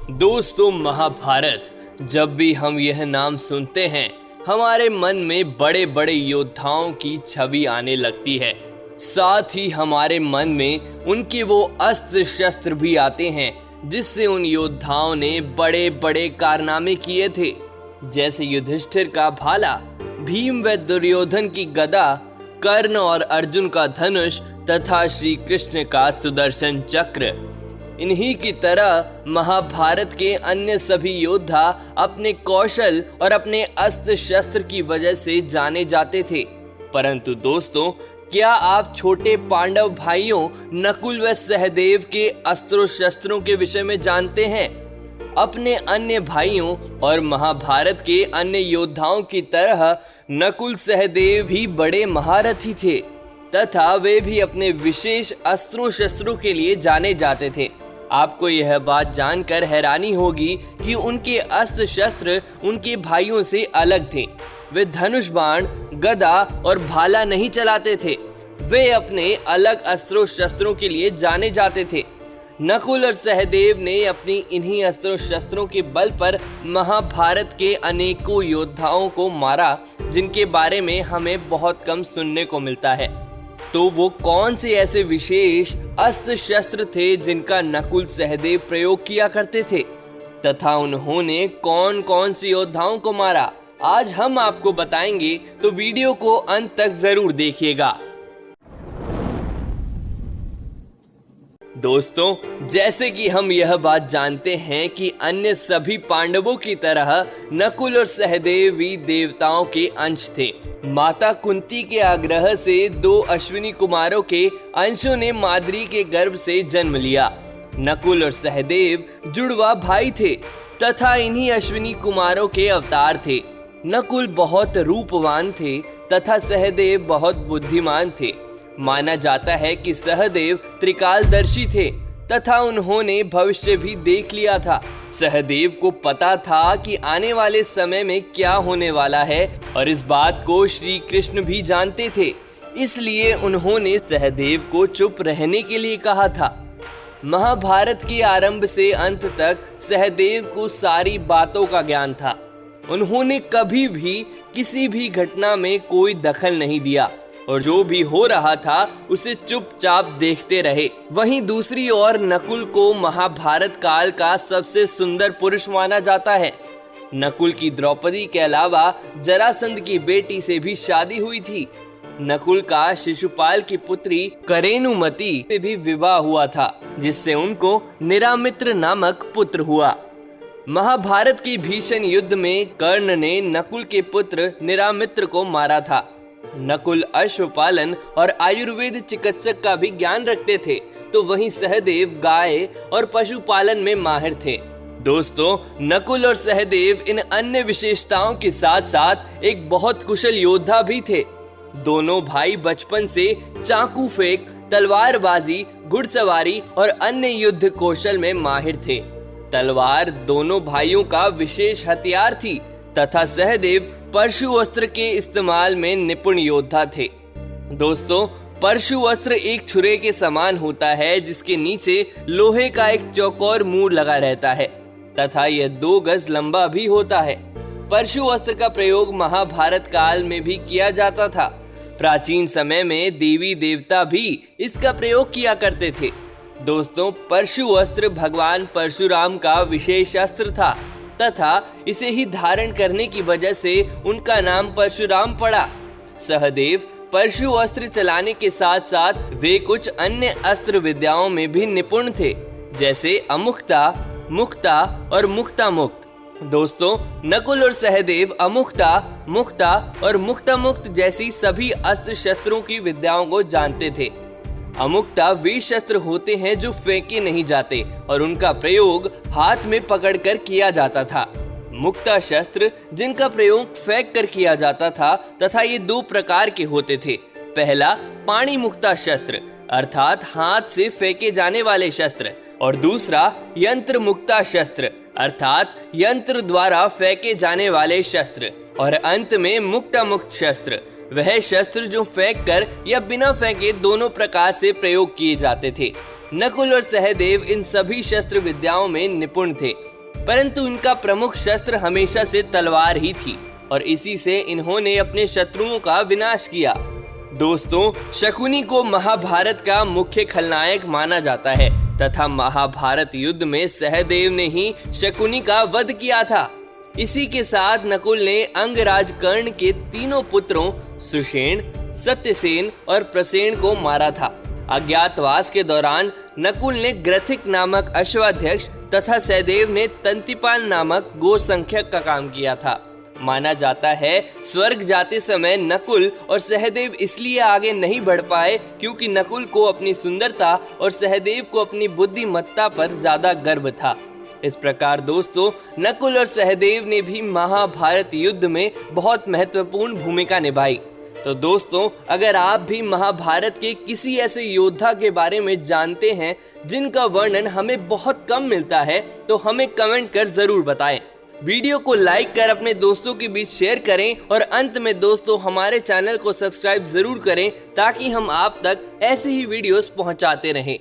दोस्तों, महाभारत, जब भी हम यह नाम सुनते हैं हमारे मन में बड़े बड़े योद्धाओं की छवि आने लगती है। साथ ही हमारे मन में उनके वो अस्त्र शस्त्र भी आते हैं जिससे उन योद्धाओं ने बड़े बड़े कारनामे किए थे, जैसे युधिष्ठिर का भाला, भीम व दुर्योधन की गदा, कर्ण और अर्जुन का धनुष तथा श्री कृष्ण का सुदर्शन चक्र। इन्हीं की तरह महाभारत के अन्य सभी योद्धा अपने कौशल और अपने अस्त्र शस्त्र की वजह से जाने जाते थे। परंतु दोस्तों, क्या आप छोटे पांडव भाइयों नकुल व सहदेव के अस्त्रों शस्त्रों के विषय में जानते हैं? अपने अन्य भाइयों और महाभारत के अन्य योद्धाओं की तरह नकुल सहदेव भी बड़े महारथी थे तथा वे भी अपने विशेष अस्त्रों शस्त्रों के लिए जाने जाते थे। आपको यह बात जानकर हैरानी होगी कि उनके अस्त्र शस्त्र उनके भाइयों से अलग थे। वे धनुष बाण, गदा और भाला नहीं चलाते थे। वे अपने अलग अस्त्रों शस्त्रों के लिए जाने जाते थे। नकुल और सहदेव ने अपनी इन्हीं अस्त्रों शस्त्रों के बल पर महाभारत के अनेकों योद्धाओं को मारा, जिनके बारे में हमें बहुत कम सुनने को मिलता है। तो वो कौन से ऐसे विशेष अस्त्र शस्त्र थे जिनका नकुल सहदेव प्रयोग किया करते थे तथा उन्होंने कौन कौन से योद्धाओं को मारा, आज हम आपको बताएंगे, तो वीडियो को अंत तक जरूर देखिएगा। दोस्तों, जैसे कि हम यह बात जानते हैं कि अन्य सभी पांडवों की तरह नकुल और सहदेव भी देवताओं के अंश थे। माता कुंती के आग्रह से 2 अश्विनी कुमारों के अंशों ने माद्री के गर्भ से जन्म लिया। नकुल और सहदेव जुड़वा भाई थे तथा इन्हीं अश्विनी कुमारों के अवतार थे। नकुल बहुत रूपवान थे तथा सहदेव बहुत बुद्धिमान थे। माना जाता है कि सहदेव त्रिकालदर्शी थे तथा उन्होंने भविष्य भी देख लिया था। सहदेव को पता था कि आने वाले समय में क्या होने वाला है और इस बात को श्री कृष्ण भी जानते थे, इसलिए उन्होंने सहदेव को चुप रहने के लिए कहा था। महाभारत के आरंभ से अंत तक सहदेव को सारी बातों का ज्ञान था। उन्होंने कभी भी किसी भी घटना में कोई दखल नहीं दिया और जो भी हो रहा था उसे चुपचाप देखते रहे। वहीं दूसरी ओर नकुल को महाभारत काल का सबसे सुंदर पुरुष माना जाता है। नकुल की द्रौपदी के अलावा जरासंध की बेटी से भी शादी हुई थी। नकुल का शिशुपाल की पुत्री करेनुमति से भी विवाह हुआ था, जिससे उनको निरामित्र नामक पुत्र हुआ। महाभारत के भीषण युद्ध में कर्ण ने नकुल के पुत्र निरामित्र को मारा था। नकुल अश्वपालन और आयुर्वेद चिकित्सक का भी ज्ञान रखते थे, तो वहीं सहदेव गाय और पशुपालन में माहिर थे। दोस्तों, नकुल और सहदेव इन अन्य विशेषताओं के साथ साथ एक बहुत कुशल योद्धा भी थे। दोनों भाई बचपन से चाकू फेंक, तलवारबाजी, घुड़सवारी और अन्य युद्ध कौशल में माहिर थे। तलवार दोनों भाइयों का विशेष हथियार थी तथा सहदेव परशु अस्त्र के इस्तेमाल में निपुण योद्धा थे। दोस्तों, परशु अस्त्र एक छुरे के समान होता है जिसके नीचे लोहे का एक चौकोर मुंह लगा रहता है तथा यह 2 गज लंबा भी होता है। परशु अस्त्र का प्रयोग महाभारत काल में भी किया जाता था। प्राचीन समय में देवी देवता भी इसका प्रयोग किया करते थे। दोस्तों, परशु अस्त्र भगवान परशुराम का विशेष अस्त्र था तथा इसे ही धारण करने की वजह से उनका नाम परशुराम पड़ा। सहदेव परशु अस्त्र चलाने के साथ साथ वे कुछ अन्य अस्त्र विद्याओं में भी निपुण थे, जैसे अमुक्ता, मुक्ता और मुक्ता मुक्त। दोस्तों, नकुल और सहदेव अमुक्ता, मुक्ता और मुक्ता मुक्त जैसी सभी अस्त्र शस्त्रों की विद्याओं को जानते थे। अमुक्ता वे शस्त्र होते हैं जो फेंके नहीं जाते और उनका प्रयोग हाथ में पकड़कर किया जाता था। मुक्ता शस्त्र जिनका प्रयोग फेंक कर किया जाता था तथा ये 2 प्रकार के होते थे। पहला पाणी मुक्ता शस्त्र अर्थात हाथ से फेंके जाने वाले शस्त्र, और दूसरा यंत्र मुक्ता शस्त्र अर्थात यंत्र द्वारा फेंके जाने वाले शस्त्र, और अंत में मुक्ता मुक्त शस्त्र, वह शस्त्र जो फेंक कर या बिना फेंके दोनों प्रकार से प्रयोग किए जाते थे। नकुल और सहदेव इन सभी शस्त्र विद्याओं में निपुण थे। परंतु इनका प्रमुख शस्त्र हमेशा से तलवार ही थी और इसी से इन्होंने अपने शत्रुओं का विनाश किया। दोस्तों, शकुनी को महाभारत का मुख्य खलनायक माना जाता है तथा महाभारत युद्ध में सहदेव ने ही शकुनी का वध किया था। इसी के साथ नकुल ने अंगराज कर्ण के तीनों पुत्रों सुषेण, सत्यसेन और प्रसेन को मारा था। अज्ञातवास के दौरान नकुल ने ग्रथिक नामक अश्वाध्यक्ष तथा सहदेव ने तंतिपाल नामक गोसंख्यक का काम किया था। माना जाता है स्वर्ग जाते समय नकुल और सहदेव इसलिए आगे नहीं बढ़ पाए क्योंकि नकुल को अपनी सुंदरता और सहदेव को अपनी बुद्धिमत्ता पर ज्यादा गर्व था। इस प्रकार दोस्तों, नकुल और सहदेव ने भी महाभारत युद्ध में बहुत महत्वपूर्ण भूमिका निभाई। तो दोस्तों, अगर आप भी महाभारत के किसी ऐसे योद्धा के बारे में जानते हैं जिनका वर्णन हमें बहुत कम मिलता है तो हमें कमेंट कर जरूर बताएं। वीडियो को लाइक कर अपने दोस्तों के बीच शेयर करें और अंत में दोस्तों हमारे चैनल को सब्सक्राइब जरूर करें ताकि हम आप तक ऐसे ही वीडियोस पहुंचाते रहें।